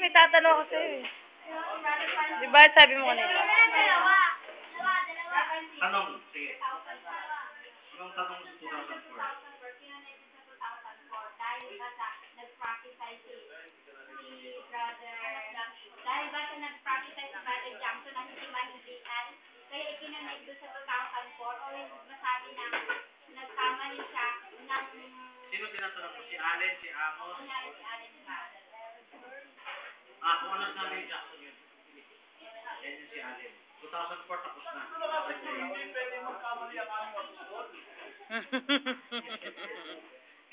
May tatanong ako sa'yo eh. Di ba sabi mo kanina? Tanong, sige. Anong tanong mo sa 2004? Dahil ba siya nag-prophesy si Brother Jackson na hindi mahihian, kaya ikinonect doon sa 2004 o masabi na nagkamali siya ng... Sino tinatanong mo? Si Allen, si Amos? Kunyari si Allen ba? Kung ano sabi ni Jackson yun? Yan yung si Allen. 2004 tapos na. Hindi pwede magkamali ang aming apostol.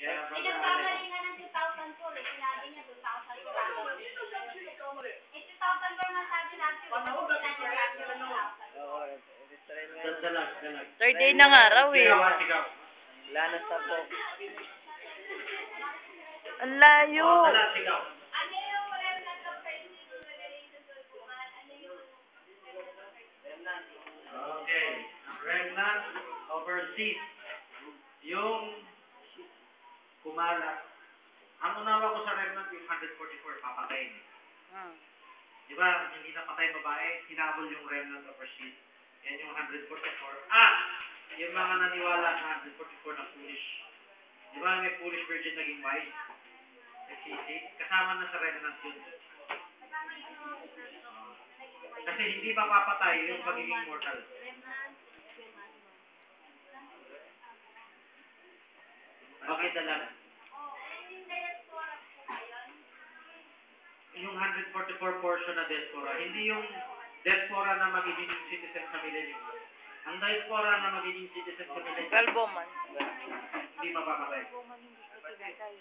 Kaya Eh, Brother nagkamali Allen. nga ng 2004 eh. Sinabi niya 2004. Eh, 2004 nga sabi natin. Panahon na si Israel na naman. Oo, Israel ngayon. Dalag, dalag. Third day ng araw eh. Sigaw, sigaw. Lanas na po. Ang layo. Dalag, sigaw. Ano yung remnant of Christ in Revelation 12? Ano yung... Okay. Ang remnant overseas. Yung kumalat. Ang unawa ko sa remnant yung 144, papatayin. Di ba, hindi napatay babae, hinabol yung remnant overseas. Yan yung 144. Yung mga naniwala sa 144 na foolish. Di ba, may foolish virgin naging wise? Nagsisi. Kasama na sa remnant yun. Kasi hindi mapapatay yung pagiging mortal. Bakit dalag? Yung 144 portion na diaspora, hindi yung diaspora na magiging citizen sa millennium. Ang diaspora na magiging citizen sa millennium, 12 man. hindi mapapatay.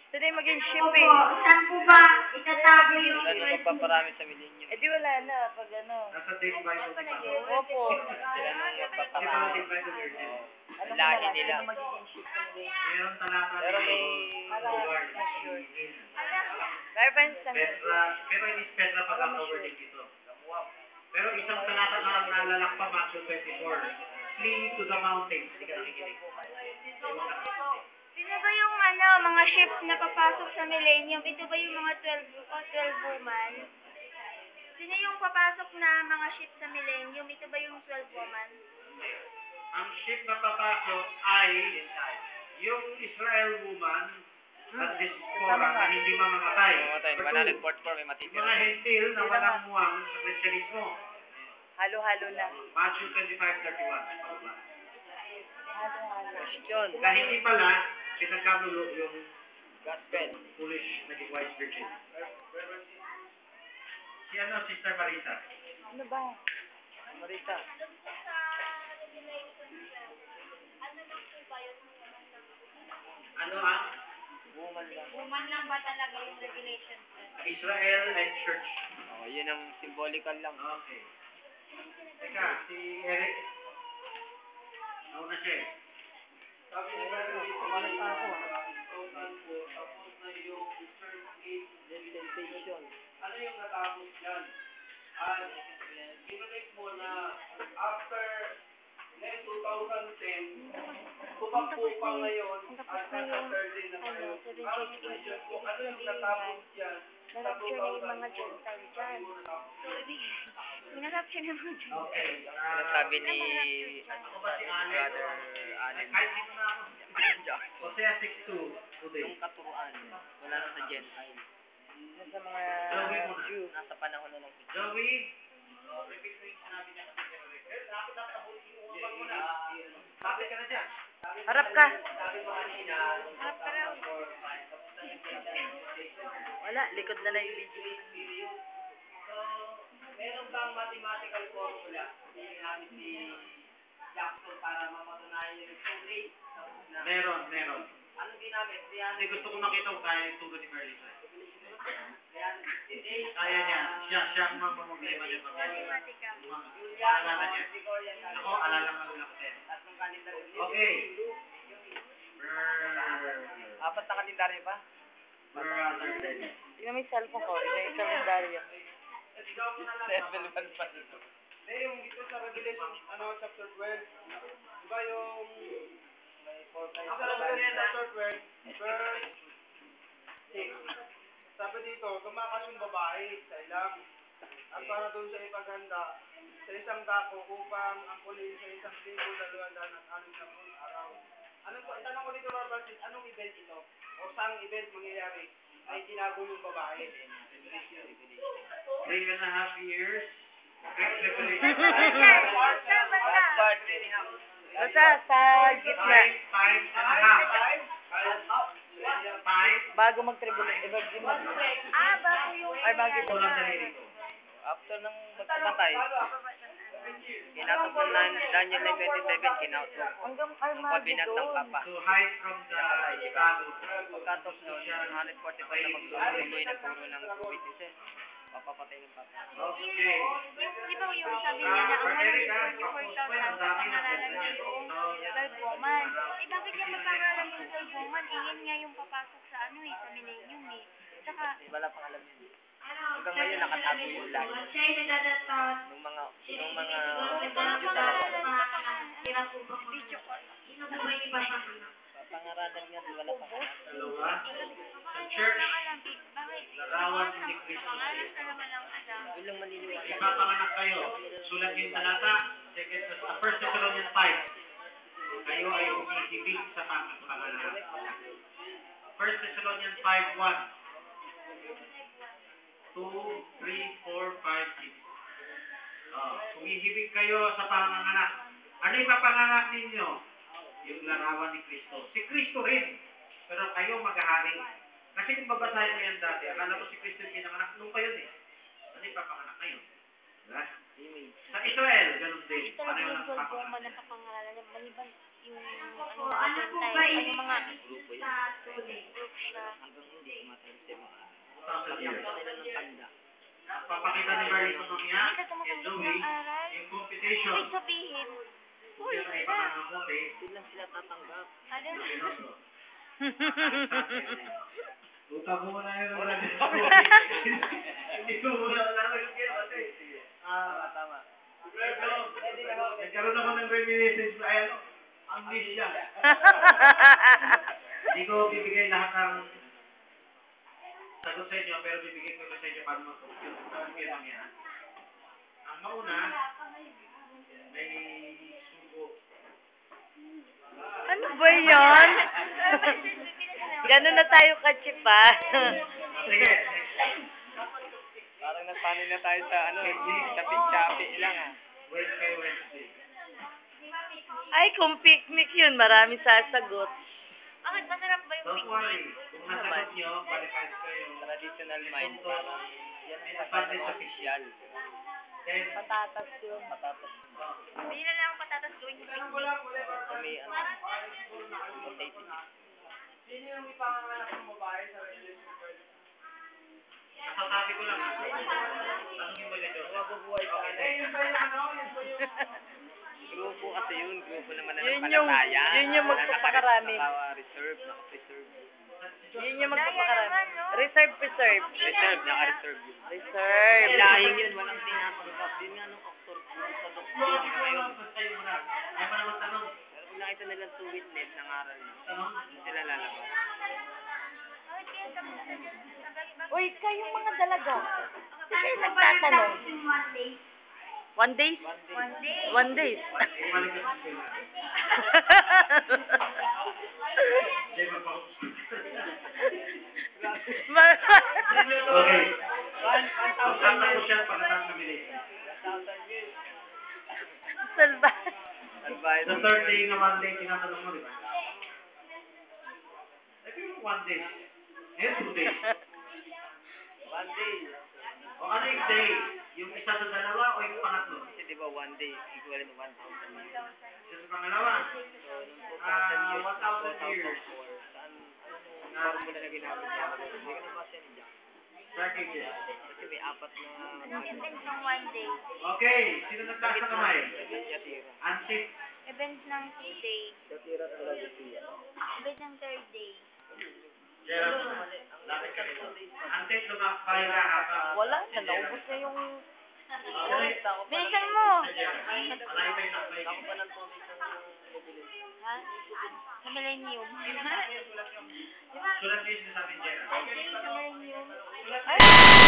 Today maging ship Opo, eh. saan po ba itatago yung... Sila nung magpaparami sa millennium. Eh di wala na pag ano. Nasa date by to Opo. Sila nung Hindi pala magpaparami. date by to virgin. Ang lahi nila. Meron talata Pero may... Lord, si Kaya pa yung Petra, pero hindi si Petra pagkaka-wording dito. Pero isang talata na lang nalalak pa, Matthew 24. Flee to the mountains. Hindi ka nakikinig. Sino ba yung mga ship na papasok sa millennium? Ito ba yung mga 12 woman? Sino yung papasok na mga ship sa millennium? Ito ba yung 12 woman? Ang ship na papasok ay yung Israel woman at diaspora na hindi mamamatay. Mamatay. Number 2, 144 may yung matitira. mga hentil na walang muwang sa Kristyanismo. halo-halo na. Matthew 25:31. Pababa. Question. Na hindi pala pinagkanulo yung Gospel. foolish naging wise virgin. Si Sister Marisa. Ano ba? Marita. Ano ang Woman lang. Woman lang ba talaga yung Revelation? Israel and Church? Oh, yun ang symbolical lang. Okay. Teka, si Eric. Nauna siya eh. Sabi ni Brother dito, malita ako. Tapos na yung return age Dispensation. ano yung natapos dyan? At kinonect mo na after ngayon 2010, pupang ngayon at nasa 13 na tayo. Ang question ko, ano yung natapos dyan sa 2010? Hinarapture ng mga Diyos. Okay. Sabi ni Ako ba si Allen? Brother Allen. Kahit dito na ako. Hosea 6:2 today. Yung katuruan, wala na sa Gentile. Sa mga Joey muna. Jew. Nasa panahon na lang. Joey, repeat mo yung sinabi niya kasi pero ako dapat abutin yung umabang mo na. Sabi ka na dyan. Harap ka. Sabi ko kanina, Harap ka raw. Wala, likod na lang yung video. so, meron bang mathematical formula namin si Jackson para mapatunayan yung 2 days? Meron. Ano ginamit? Kasi gusto ko makita kung kaya yung tugon ni Marlisa. Today, Kaya niya. Siya ang mamamblema niya kami. Matematika. Maalala niya. Ako, alala lang din. tatlong kalendar yung Okay. Apat na kalendaryo pa? Brother Dennis. Tingnan mo yung cellphone ko. Ito yung kalendaryo. Ikaw mo na lang. 7 pa dito. Yung dito sa Revelation, chapter 12, diba yung sa Revelation chapter 12, verse 6. sabi dito, tumakas yung babae sa ilang. At para doon sa ipaganda, sa isang dako upang angkulin sa isang linggo, 260 araw. Anong tanong ko dito, Lord Francis, anong event ito? O saang event mangyayari na itinago yung babae? 3.5 years. Great Tribulation. Last part. Basta sa gitna. 5 times and a half. 5. Bago mag-tribulate. Bago yung Ay, bago yung Walang daliri ko. After ng magkamatay, kinatok ng Daniel 9:27, kinaut ko. Hanggang Pagbinak ng Armageddon. papa. To hide from the Chicago. Pagkatok noon, 144 na magsusuloy na puro ng witnesses. Papapatay ng papa. Okay. di ba yung sabi niya na ang 144,000 pangaralan niya yung 12 woman. Eh bakit niya papangaralan yung 12 woman? Eh yan nga yung papasok sa sa millennium eh. Tsaka, Wala pang alam yun. Hanggang ngayon nakatago yung lahi. Nung mga video ko. papangaralan nga, wala pang alam. Dalawa. Sa church, Bakit? larawan ni Kristo. Pangalan na naman ang alam. Yun lang maniniwala. Ipapanganak kayo. Sulat yung talata. 1 Thessalonians 5. Kayo ay humihibig sa panganak. 1 Thessalonians 5:1. 2, 3, 4, 5, 6. Humihibig kayo sa panganganak. Ano ipapanganak ninyo? Yung larawan ni Kristo. Si Kristo rin. Pero kayo maghahari. Kasi kung babasahin mo yan dati, akala mo si Kristo yung pinanganak nung kayo eh. Ano ipapanganak ngayon? Diba? Sa Israel, ganun din. Ito Ano lang yung yung 12 nagpapanganak? woman na papangaralan niya. Maliban yung yung mga Grupo yun. group siya. Hanggang hindi tumatay sa mga 2,000 years. pagkakita nila ng tanda. Papakita ni Marlon mamaya, Hindi ka kay tumatanggap Joey, ng aral. yung computation. Ibig sabihin, Yun ay pangangamote. Hindi lang sila tatanggap. ano na? Pinoso. Utak mo na yun. Hindi ko muna nalagyan kasi. Tama. Nagkaroon ako ng reminiscence na ayan. Amnesia. Hindi ko bibigay lahat ng sagot sa inyo, pero bibigay ko sa inyo paano mag-compute. Compute lang yan. Ang mauna, may sugo. Ano ba yan? Ganun na tayo kachipa. Sige. Parang nasanay na tayo sa chapi-chapi lang ah. Wait kay Wednesday. Ay, kung picnic yun, marami sasagot. Bakit masarap ba yung Don't picnic? worry. Kung nasagot nyo, qualified kayo. Traditional mind. Punto. Yan May ang advantage sa official. Then, Patatas yun. Patatas. Hindi na lang patatas gawin yung picnic. May potato. Sino yung ipanganganak ng babae sa Revelation 12? nasasabi ko lang. Tanungin mo ni Joseph. Mabubuhay pa. Yun ba yung yun ba yung... Grupo kasi yun. Grupo naman na Yun ng yung- palataya. yun yung magpapakarami. Naka-reserve. Naka-preserve. Yun yung magpapakarami. Reserve, preserve. Reserve. Naka-reserve yun. Reserve. Lahing yun. Walang tinatanggap. Yun nga nung actor ko sa doktor. Ngayon. Sa'yo muna. Ayaw mo na magtanong. Pero kung nakita nilang two witness ng aral na, Tanong. hindi sila lalabas. Bakit kaya tagal Uy, kayong mga dalaga. Hindi kayo nagtatanong. 1 day? 1 day. Bumalik ka sa eskwela. Hindi, magpapapos. Okay. Magtatapos siya pagkatapos ng millennium. Salba. Advice. The third day na 1 day, tinatanong mo, di ba? Eh, pero 1 day. Eh, 2 days. One day. O ano yung day? Yung isa sa dalawa o yung pangatlo? Kasi di ba one day equivalent to 1,000 years. Isa sa pangalawa. So, nung 2,000 years, 1,000 years. saan, anong formula na ginamit niya? Hindi ka nabasa ni Jack. Strategies. Kasi may apat na Anong event ng 1 day? Okay, sino nagtaas ng kamay? Yatira. Ansip. Event ng 2 day. Yatira talaga siya. Event ng 3rd day. Jerome. Lapit ka rito. Ansip, lumakbay ka habang... Wala na, naubos na yung... Okay. Bilisan mo! Malayo kayo nakbay. Ako pa ng 2,000 Ha? Sa Millennium. Sulat niyo yung sinasabi ni Jenna. Sa Millennium.